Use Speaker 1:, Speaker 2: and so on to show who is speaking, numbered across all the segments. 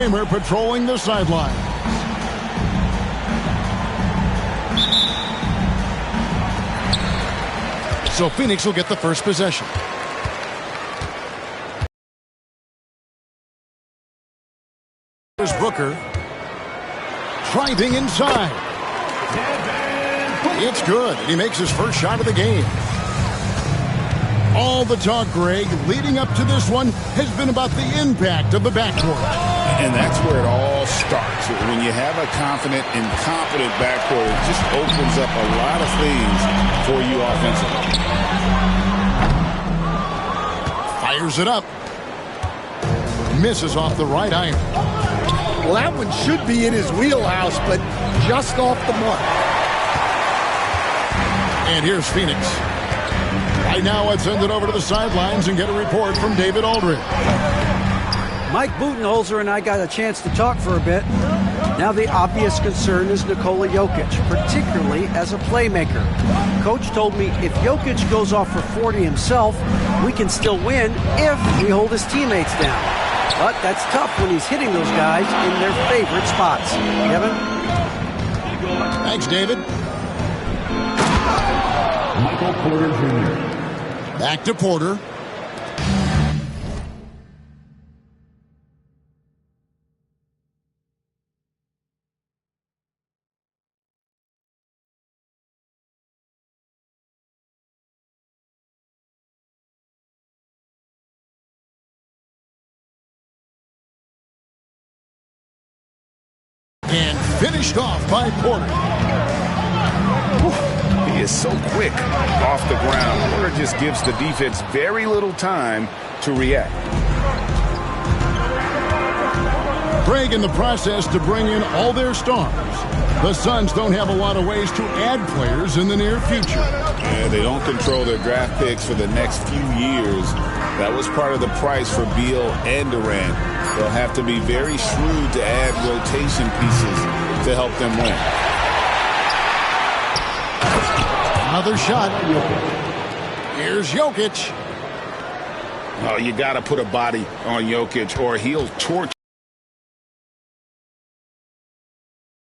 Speaker 1: Kramer patrolling the sideline. So Phoenix will get the first possession. Here's Booker. Driving inside. It's good. He makes his first shot of the game. All the talk, Greg, leading up to this one has been about the impact of the backcourt.
Speaker 2: And that's where it all starts. When you have a confident and competent backcourt, it just opens up a lot of things for you offensively.
Speaker 1: Fires it up. Misses off the right iron.
Speaker 3: Well, that one should be in his wheelhouse, but just off the mark.
Speaker 1: And here's Phoenix. Right now, let's send it over to the sidelines and get a report from David Aldridge.
Speaker 4: Mike Budenholzer and I got a chance to talk for a bit. Now the obvious concern is Nikola Jokic, particularly as a playmaker. Coach told me if Jokic goes off for 40 himself, we can still win if we hold his teammates down. But that's tough when he's hitting those guys in their favorite spots. Kevin?
Speaker 1: Thanks, David.
Speaker 5: Michael Porter Jr.
Speaker 1: Back to Porter. And finished off by Porter.
Speaker 2: He is so quick off the ground. Porter just gives the defense very little time to react.
Speaker 1: Greg in the process to bring in all their stars. The Suns don't have a lot of ways to add players in the near future.
Speaker 2: Yeah, they don't control their draft picks for the next few years. That was part of the price for Beal and Durant. They'll have to be very shrewd to add rotation pieces to help them win.
Speaker 1: Another shot. Here's Jokic.
Speaker 2: Oh, you got to put a body on Jokic or he'll torch.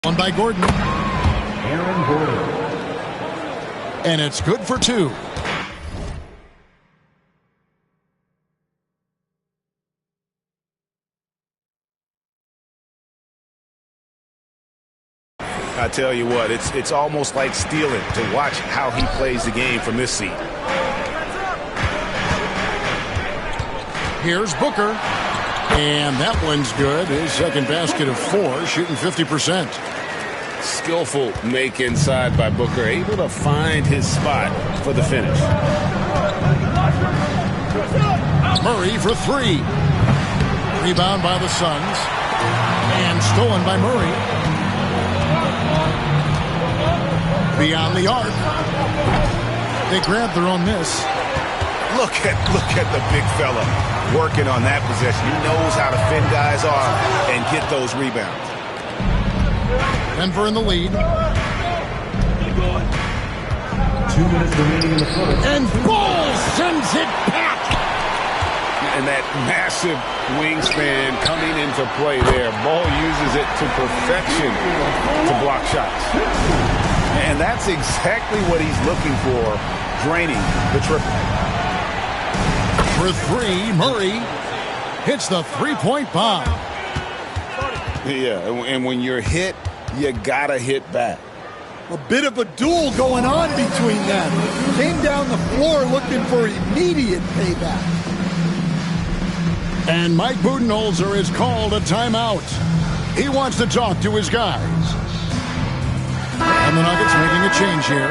Speaker 1: One by Gordon.
Speaker 5: Aaron Gordon.
Speaker 1: And it's good for two.
Speaker 2: I tell you what, it's almost like stealing to watch how he plays the game from this seat.
Speaker 1: Here's Booker. And that one's good. His second basket of 4, shooting 50%.
Speaker 2: Skillful make inside by Booker, able to find his spot for the finish.
Speaker 1: Murray for 3. Rebound by the Suns. And stolen by Murray. Beyond the arc. They grab their own miss.
Speaker 2: Look at the big fella working on that possession. He knows how to fin guys off and get those rebounds.
Speaker 1: Denver in the lead.
Speaker 5: 2 minutes remaining in the quarter.
Speaker 1: And Ball sends it back.
Speaker 2: And that massive wingspan coming into play there. Ball uses it to perfection to block shots. And that's exactly what he's looking for, draining the triple.
Speaker 1: For 3, Murray hits the three-point bomb.
Speaker 2: Yeah, and when you're hit, you gotta hit back.
Speaker 3: A bit of a duel going on between them. Came down the floor looking for immediate payback.
Speaker 1: And Mike Budenholzer has called a timeout. He wants to talk to his guys. And the Nuggets making a change here.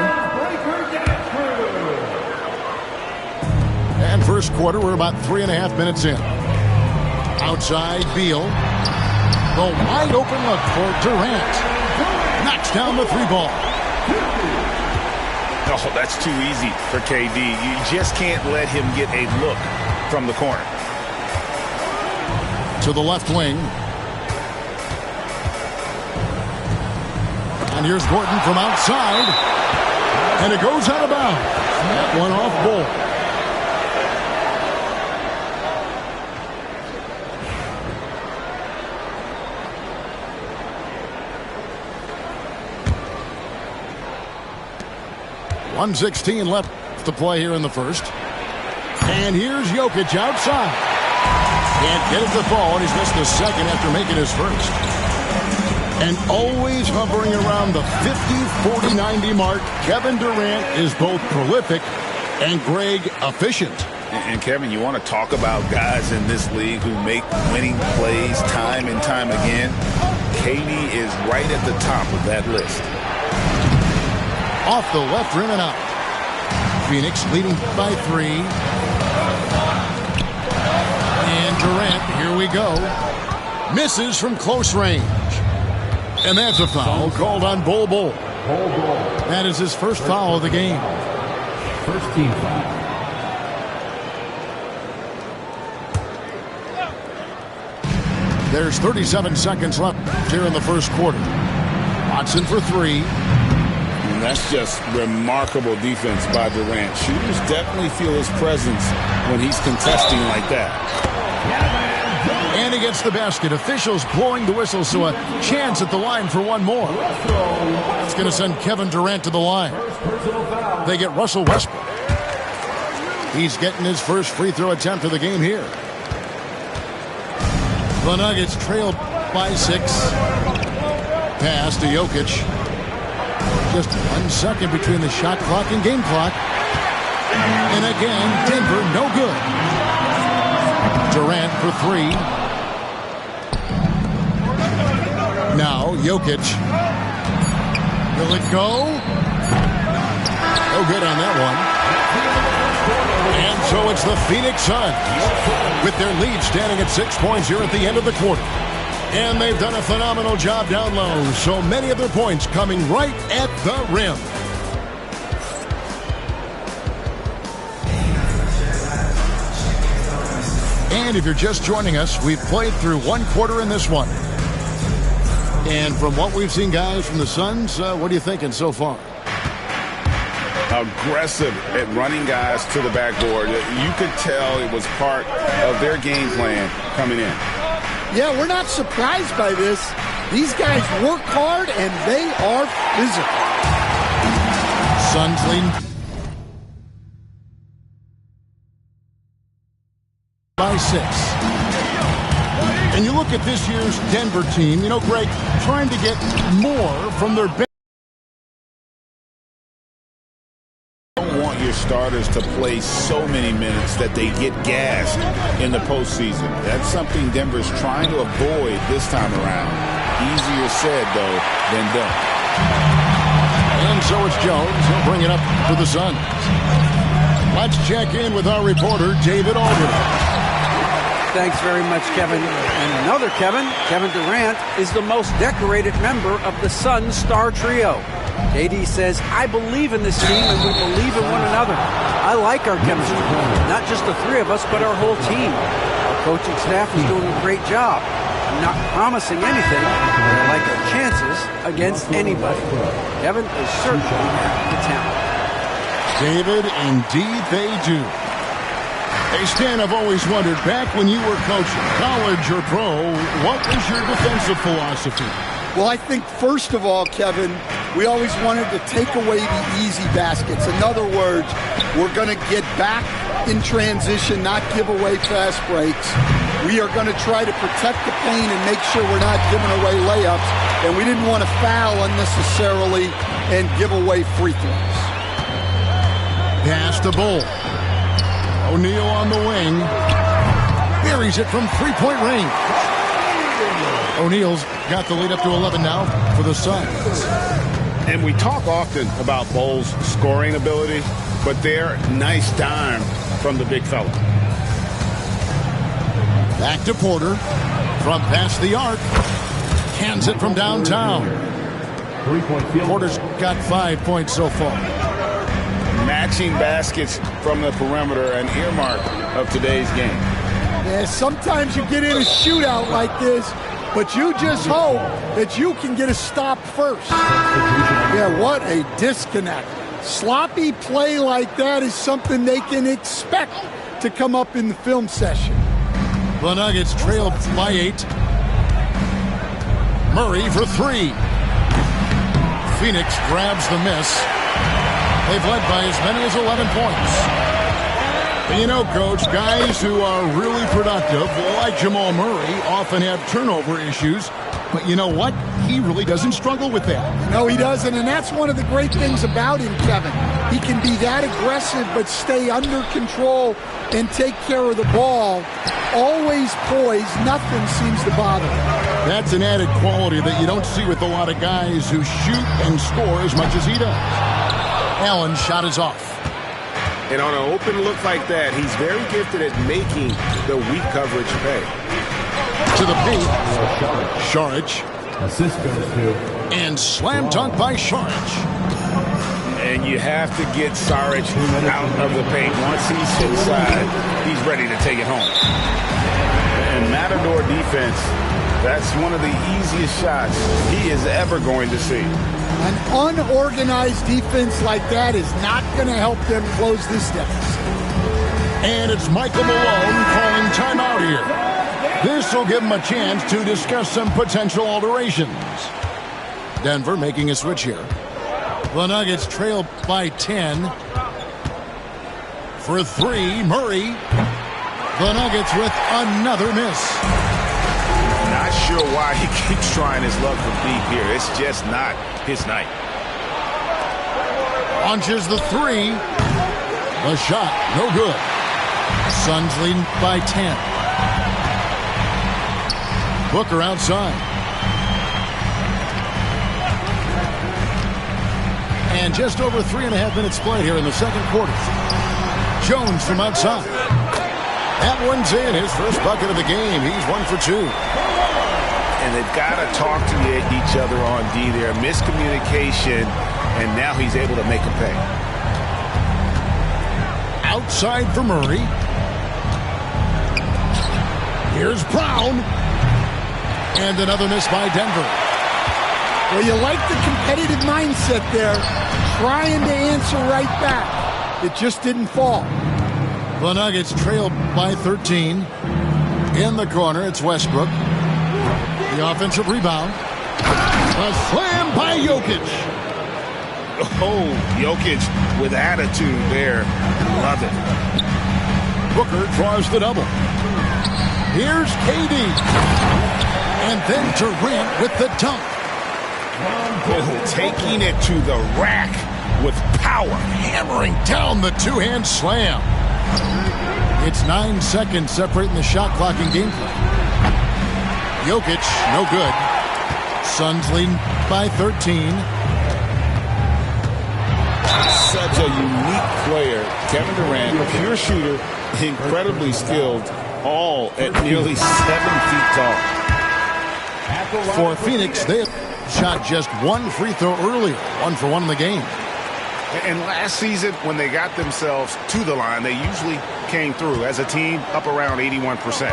Speaker 1: And first quarter, we're about 3.5 minutes in. Outside, Beal. The wide open look for Durant. Knocks down the 3-ball.
Speaker 2: Oh, that's too easy for KD. You just can't let him get a look from the corner.
Speaker 1: To the left wing. And here's Gordon from outside. And it goes out of bounds. That one off Ball. 1:16 left to play here in the first. And here's Jokic outside. Can't get it to fall, and he's missed the second after making his first. And always hovering around the 50-40-90 mark, Kevin Durant is both prolific and, Greg, efficient.
Speaker 2: And Kevin, you want to talk about guys in this league who make winning plays time and time again? KD is right at the top of that list.
Speaker 1: Off the left rim and out. Phoenix leading by 3. And Durant, here we go. Misses from close range. And that's a foul called on Bol Bol. That is his first foul of the game.
Speaker 5: First team foul.
Speaker 1: There's 37 seconds left here in the first quarter. Watson for 3.
Speaker 2: And that's just remarkable defense by Durant. Shooters definitely feel his presence when he's contesting like that.
Speaker 1: And he gets the basket. Officials blowing the whistle, so a chance at the line for one more. That's going to send Kevin Durant to the line. They get Russell Westbrook. He's getting his first free throw attempt of the game here. The Nuggets trailed by 6. Pass to Jokic. Just 1 second between the shot clock and game clock. And again, Denver no good. Durant for 3. Now, Jokic. Will it go? No good on that one. And so it's the Phoenix Suns with their lead standing at 6 points here at the end of the quarter. And they've done a phenomenal job down low. So many of their points coming right at the rim. And if you're just joining us, we've played through 1 quarter in this one. And from what we've seen, guys, from the Suns, what are you thinking so far?
Speaker 2: Aggressive at running guys to the backboard. You could tell it was part of their game plan coming in.
Speaker 3: Yeah, we're not surprised by this. These guys work hard, and they are physical.
Speaker 1: Suns leading by 6. And you look at this year's Denver team, you know, Greg, trying to get more from their bench.
Speaker 2: You don't want your starters to play so many minutes that they get gassed in the postseason. That's something Denver's trying to avoid this time around. Easier said, though, than done.
Speaker 1: And so it's Jones. He'll bring it up to the Suns. Let's check in with our reporter, David Aldridge.
Speaker 4: Thanks very much, Kevin. And another Kevin Durant, is the most decorated member of the Suns star trio. KD says, I believe in this team and we believe in one another. I like our chemistry. Not just the 3 of us, but our whole team. Our coaching staff is doing a great job. I'm not promising anything, but I like our chances against anybody. Kevin is certainly the talent.
Speaker 1: David, indeed they do. Hey, Stan, I've always wondered, back when you were coaching, college or pro, what was your defensive philosophy?
Speaker 3: Well, I think, first of all, Kevin, we always wanted to take away the easy baskets. In other words, we're going to get back in transition, not give away fast breaks. We are going to try to protect the paint and make sure we're not giving away layups. And we didn't want to foul unnecessarily and give away free throws.
Speaker 1: Pass to Bol. O'Neal on the wing. Buries it from 3-point range. O'Neal's got the lead up to 11 now for the Suns.
Speaker 2: And we talk often about Bol's scoring ability, but they're nice dime from the big fella.
Speaker 1: Back to Porter. From past the arc. Hands it from downtown.
Speaker 5: 3-point field.
Speaker 1: Porter's got 5 points so far.
Speaker 2: Matching baskets from the perimeter, an earmark of today's game.
Speaker 3: Yeah, sometimes you get in a shootout like this, but you just hope that you can get a stop first. Yeah, what a disconnect. Sloppy play like that is something they can expect to come up in the film session.
Speaker 1: The Nuggets trail by 8. Murray for 3. Phoenix grabs the miss. They've led by as many as 11 points. And you know, Coach, guys who are really productive, like Jamal Murray, often have turnover issues. But you know what? He really doesn't struggle with that.
Speaker 3: No, he doesn't, and that's one of the great things about him, Kevin. He can be that aggressive but stay under control and take care of the ball. Always poised. Nothing seems to bother him.
Speaker 1: That's an added quality that you don't see with a lot of guys who shoot and score as much as he does. Allen's shot is off.
Speaker 2: And on an open look like that, he's very gifted at making the weak coverage pay.
Speaker 1: To the paint. Šarić.
Speaker 5: Assist goes to.
Speaker 1: And slam dunk by Šarić.
Speaker 2: And you have to get Šarić out of the paint. Once he's inside, he's ready to take it home. And Matador defense, that's one of the easiest shots he is ever going to see.
Speaker 3: An unorganized defense like that is not going to help them close this deficit.
Speaker 1: And it's Michael Malone calling timeout here. This will give him a chance to discuss some potential alterations. Denver making a switch here. The Nuggets trail by 10. For three, Murray. The Nuggets with another miss.
Speaker 2: Not sure why he keeps trying his luck from deep here. It's just not his night.
Speaker 1: Launches the three. The shot, no good. Suns leading by 10. Booker outside. And just over 3.5 minutes played here in the second quarter. Jones from outside. That one's in, his first bucket of the game. He's 1 for 2.
Speaker 2: And they've got to talk to each other on D there. Miscommunication, and now he's able to make a pay.
Speaker 1: Outside for Murray. Here's Brown. And another miss by Denver.
Speaker 3: Well, you like the competitive mindset there, trying to answer right back. It just didn't fall.
Speaker 1: The Nuggets trail by 13. In the corner, it's Westbrook. The offensive rebound. A slam by Jokic.
Speaker 2: Oh, Jokic with attitude there. Love it.
Speaker 1: Booker draws the double. Here's KD. And then Durant with the dunk.
Speaker 2: Oh, taking it to the rack with power.
Speaker 1: Hammering down the two-hand slam. It's 9 seconds separating the shot clock and gameplay. Jokic, no good. Suns leading by 13.
Speaker 2: Such a unique player. Kevin Durant, pure shooter, incredibly skilled, all at nearly 7 feet tall.
Speaker 1: For Phoenix, they shot just one free throw earlier. 1 for 1 in the game.
Speaker 2: And last season, when they got themselves to the line, they usually came through as a team up around 81%.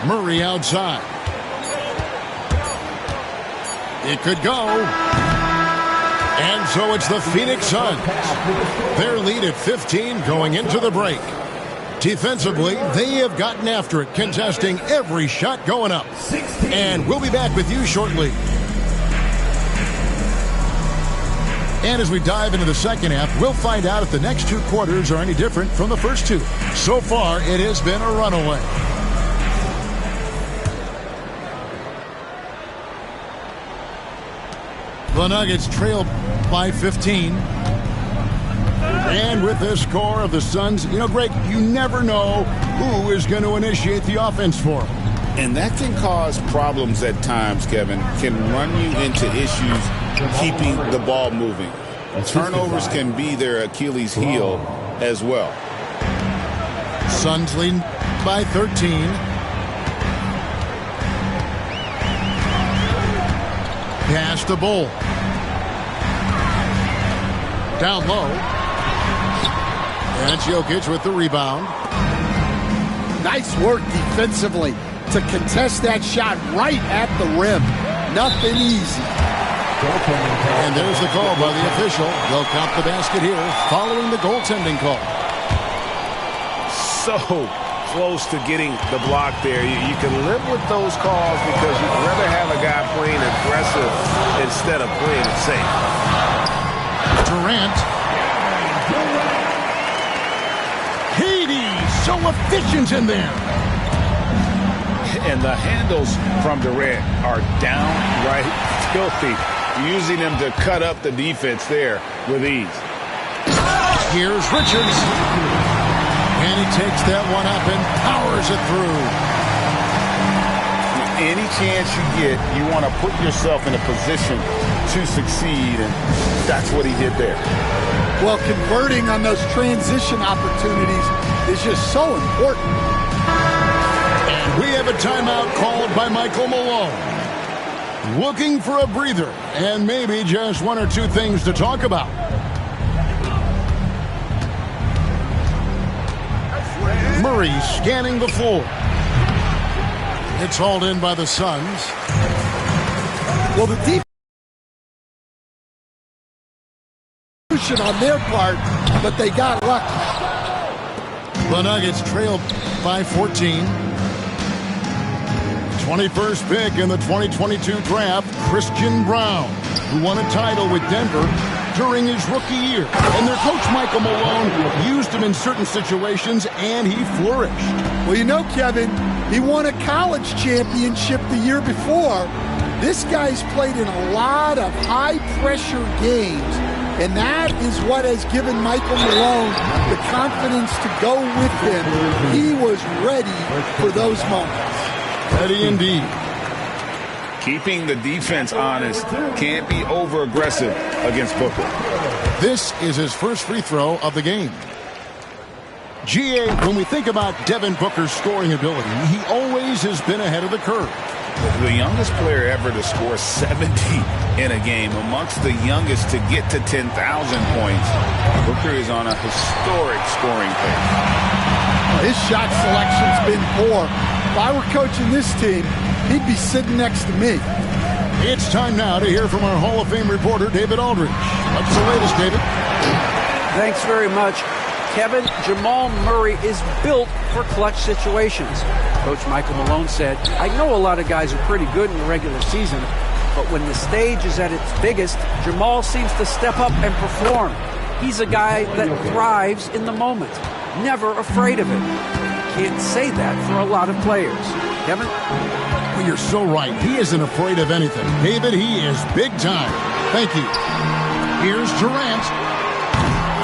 Speaker 1: Murray outside. It could go. And so it's the Phoenix Suns. Their lead at 15 going into the break. Defensively, they have gotten after it, contesting every shot going up. And we'll be back with you shortly. And as we dive into the second half, we'll find out if the next 2 quarters are any different from the first 2. So far, it has been a runaway. The Nuggets trail by 15. And with this score of the Suns, you know, Greg, you never know who is going to initiate the offense for them.
Speaker 2: And that can cause problems at times, Kevin. Can run you into issues keeping the ball moving. Turnovers can be their Achilles heel as well.
Speaker 1: Suns leading by 13. Pass to Bull. Down low. And it's Jokic with the rebound.
Speaker 3: Nice work defensively to contest that shot right at the rim. Nothing easy.
Speaker 1: And there's the call by the official. They'll count the basket here following the goaltending call.
Speaker 2: So close to getting the block there. You can live with those calls because you'd rather have a guy playing aggressive instead of playing it safe.
Speaker 1: Durant. KD, so efficient in there.
Speaker 2: And the handles from Durant are downright filthy, using them to cut up the defense there with ease.
Speaker 1: Here's Richards. And he takes that one up and powers it through.
Speaker 2: Any chance you get, you want to put yourself in a position to succeed, and that's what he did there.
Speaker 3: Well, converting on those transition opportunities is just so important.
Speaker 1: And we have a timeout called by Michael Malone. Looking for a breather and maybe just one or two things to talk about. Murray scanning the floor. It's hauled in by the Suns.
Speaker 3: Well, the defense on their part, but they got lucky.
Speaker 1: The Nuggets trailed by 14. 21st pick in the 2022 draft, Christian Braun, who won a title with Denver during his rookie year. And their coach, Michael Malone, used him in certain situations, and he flourished.
Speaker 3: Well, you know, Kevin, he won a college championship the year before. This guy's played in a lot of high-pressure games, and that is what has given Michael Malone the confidence to go with him. He was ready for those moments.
Speaker 1: Ready indeed.
Speaker 2: Keeping the defense honest, can't be over-aggressive against Booker.
Speaker 1: This is his first free throw of the game. GA, when we think about Devin Booker's scoring ability, he always has been ahead of the curve.
Speaker 2: The youngest player ever to score 70 in a game, amongst the youngest to get to 10,000 points. Booker is on a historic scoring pace.
Speaker 3: His shot selection's been poor. If I were coaching this team, he'd be sitting next to me.
Speaker 1: It's time now to hear from our Hall of Fame reporter, David Aldridge. What's the latest, David?
Speaker 4: Thanks very much. Kevin, Jamal Murray is built for clutch situations. Coach Michael Malone said, I know a lot of guys are pretty good in the regular season, but when the stage is at its biggest, Jamal seems to step up and perform. He's a guy that thrives in the moment, never afraid of it. Can't say that for a lot of players. Kevin?
Speaker 1: Well, you're so right. He isn't afraid of anything. David, he is big time. Thank you. Here's Durant.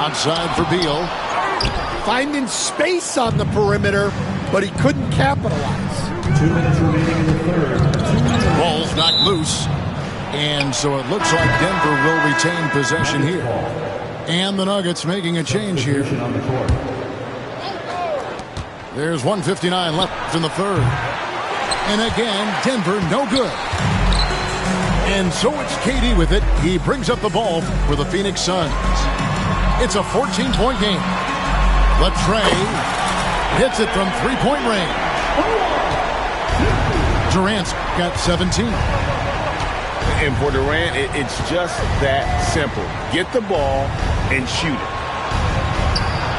Speaker 1: Outside for Beal.
Speaker 3: Finding space on the perimeter, but he couldn't capitalize.
Speaker 5: 2 minutes remaining in the third.
Speaker 1: Ball's knocked loose. And so it looks like Denver will retain possession here. And the Nuggets making a change here.
Speaker 5: On the court.
Speaker 1: There's 1:59 left in the third. And again, Denver no good. And so it's KD with it. He brings up the ball for the Phoenix Suns. It's a 14-point game. Latrey hits it from three-point range. Durant's got 17.
Speaker 2: And for Durant, it's just that simple. Get the ball and shoot it.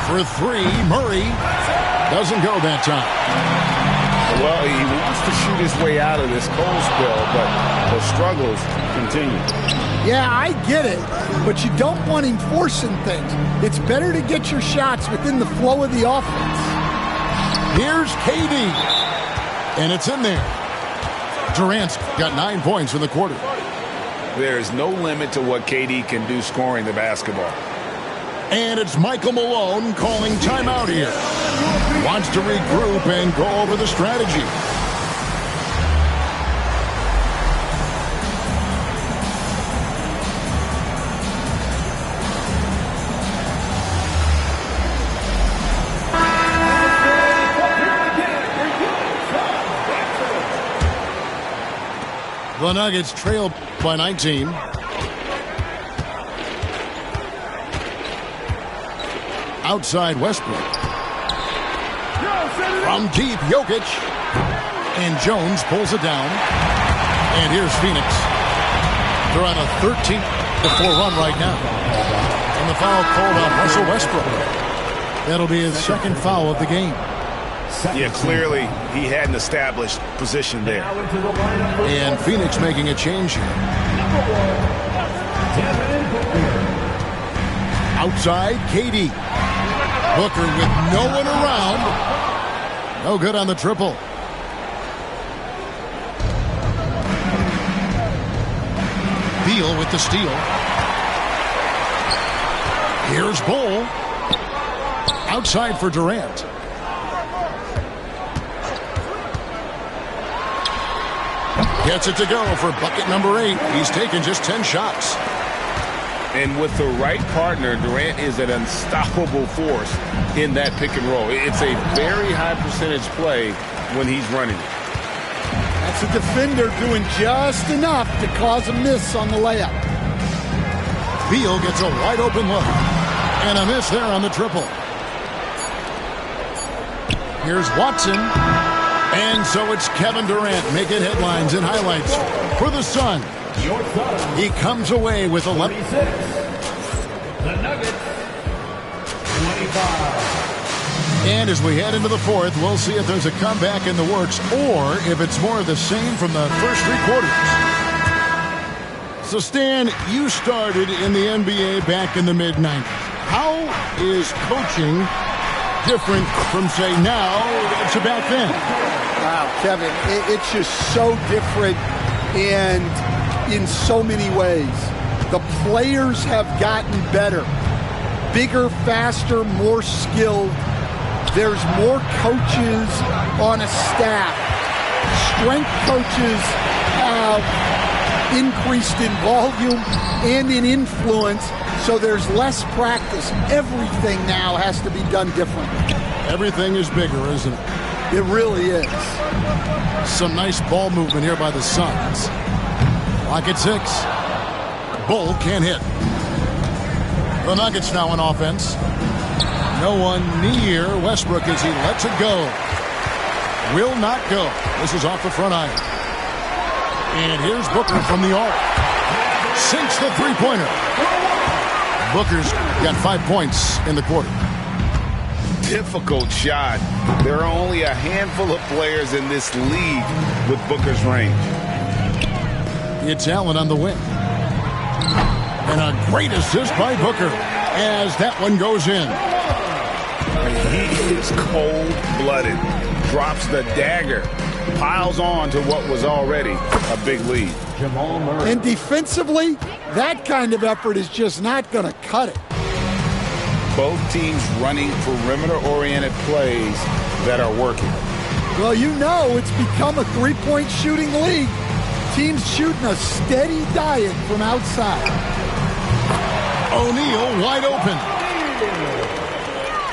Speaker 1: For three, Murray doesn't go that time.
Speaker 2: Well, he wants to shoot his way out of this cold spell, but the struggles continue.
Speaker 3: Yeah, I get it, but you don't want him forcing things. It's better to get your shots within the flow of the offense.
Speaker 1: Here's KD, and it's in there. Durant's got 9 points in the quarter.
Speaker 2: There is no limit to what KD can do scoring the basketball.
Speaker 1: And it's Michael Malone calling timeout here. Wants to regroup and go over the strategy. The Nuggets trail by 19. Outside Westbrook. From deep, Jokic. And Jones pulls it down. And here's Phoenix. They're on a 13-4 run right now. And the foul called on Russell Westbrook. That'll be his second foul of the game.
Speaker 2: Yeah, clearly he had an established position there.
Speaker 1: And Phoenix making a change here. Outside, KD. Booker with no one around. No good on the triple. Beal with the steal. Here's Bull. Outside for Durant. Gets it to go for bucket number 8. He's taken just 10 shots.
Speaker 2: And with the right partner, Durant is an unstoppable force in that pick and roll. It's a very high percentage play when he's running it.
Speaker 3: That's a defender doing just enough to cause a miss on the layup.
Speaker 1: Beal gets a wide open look. And a miss there on the triple. Here's Watson. And so it's Kevin Durant making headlines and highlights for the Suns. He comes away with 11.
Speaker 5: The Nuggets, 25.
Speaker 1: And as we head into the fourth, we'll see if there's a comeback in the works or if it's more of the same from the first 3 quarters. So, Stan, you started in the NBA back in the mid-90s. How is coaching different from, say, now to back then?
Speaker 3: Wow, Kevin, it's just so different and in so many ways. The players have gotten better, bigger, faster, more skilled. There's more coaches on a staff. Strength coaches have increased in volume and in influence, so there's less practice. Everything now has to be done differently.
Speaker 1: Everything is bigger, isn't it?
Speaker 3: It really is.
Speaker 1: Some nice ball movement here by the Suns. Clock at 6. Bull can't hit. The Nuggets now on offense. No one near Westbrook as he lets it go. Will not go. This is off the front iron. And here's Booker from the arc. Sinks the three-pointer. Booker's got 5 points in the quarter.
Speaker 2: Difficult shot. There are only a handful of players in this league with Booker's range.
Speaker 1: It's Allen on the wing. And a great assist by Booker as that one goes in.
Speaker 2: He is cold-blooded. Drops the dagger. Piles on to what was already a big lead.
Speaker 5: Jamal Murray.
Speaker 3: And defensively, that kind of effort is just not going to cut it.
Speaker 2: Both teams running perimeter-oriented plays that are working.
Speaker 3: Well, you know it's become a three-point shooting league. Teams shooting a steady diet from outside.
Speaker 1: O'Neal wide open.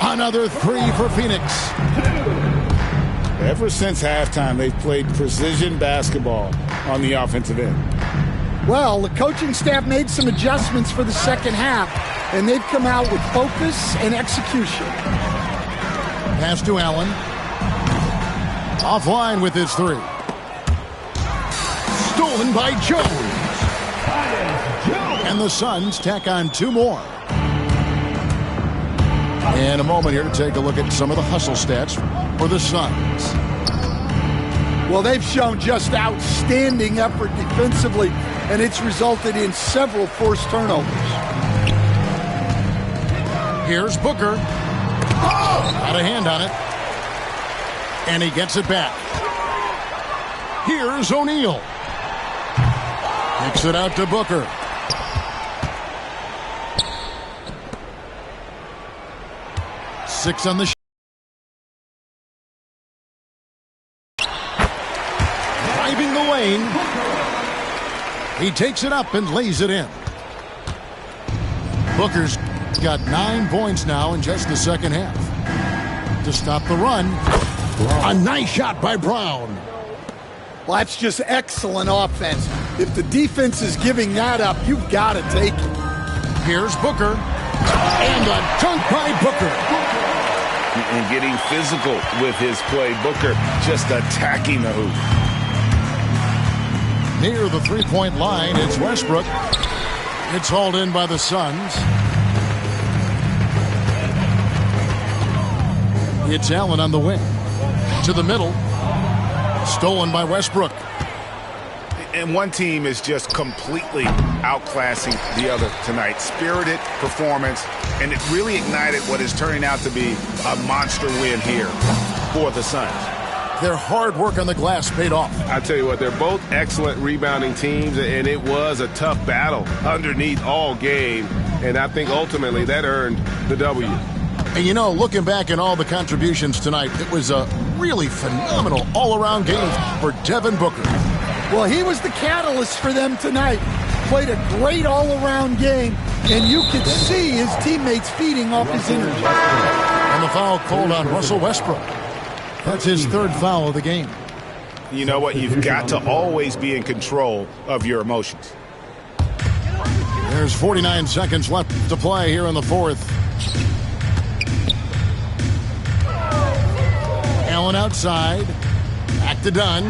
Speaker 1: Another 3 for Phoenix.
Speaker 2: Ever since halftime, they've played precision basketball on the offensive end.
Speaker 3: Well, the coaching staff made some adjustments for the second half, and they've come out with focus and execution.
Speaker 1: Pass to Allen. Offline with his 3. Stolen by Jones. And the Suns tack on 2 more. And a moment here to take a look at some of the hustle stats for the Suns.
Speaker 3: Well, they've shown just outstanding effort defensively, and it's resulted in several forced turnovers.
Speaker 1: Here's Booker. Got a hand on it. And he gets it back. Here's O'Neal. Kicks it out to Booker. Six on the shot. Driving the lane. He takes it up and lays it in. Booker's got 9 points now in just the second half. To stop the run, a nice shot by Brown.
Speaker 3: Well, that's just excellent offense. If the defense is giving that up, you've got to take it.
Speaker 1: Here's Booker. And a dunk by Booker.
Speaker 2: And getting physical with his play. Booker just attacking the hoop.
Speaker 1: Near the three-point line, it's Westbrook. It's hauled in by the Suns. It's Allen on the wing. To the middle. Stolen by Westbrook.
Speaker 2: And one team is just completely outclassing the other tonight. Spirited performance, and it really ignited what is turning out to be a monster win here for the Suns.
Speaker 1: Their hard work on the glass paid off.
Speaker 6: I tell you what, they're both excellent rebounding teams, and it was a tough battle underneath all game, and I think ultimately that earned the W.
Speaker 1: And you know, looking back at all the contributions tonight, it was a really phenomenal all-around game for Devin Booker.
Speaker 3: Well, he was the catalyst for them tonight. Played a great all-around game, and you could see his teammates feeding off his energy.
Speaker 1: And the foul called on Russell Westbrook. That's his third foul of the game.
Speaker 2: You know what? You've got to always be in control of your emotions.
Speaker 1: There's 49 seconds left to play here in the fourth. Allen outside. Back to Dunn.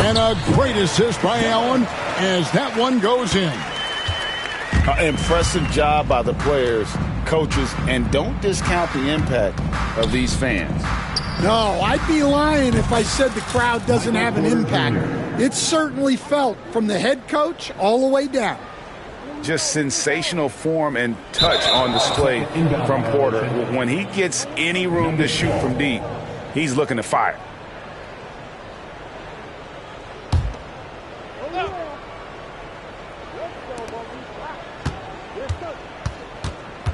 Speaker 1: And a great assist by Allen as that one goes in.
Speaker 2: Impressive job by the players, coaches, and don't discount the impact of these fans.
Speaker 3: No, I'd be lying if I said the crowd doesn't have an impact. It's certainly felt from the head coach all the way down.
Speaker 2: Just sensational form and touch on display from Porter. When he gets any room to shoot from deep, he's looking to fire.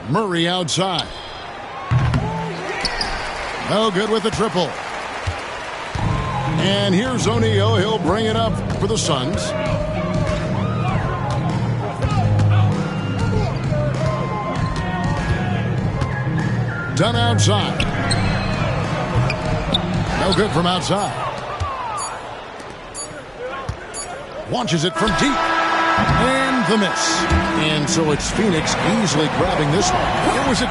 Speaker 1: Murray outside. No good with the triple. And here's O'Neal. He'll bring it up for the Suns. Dunn outside. No good from outside. Launches it from deep. And the miss. And so it's Phoenix easily grabbing this one. It was a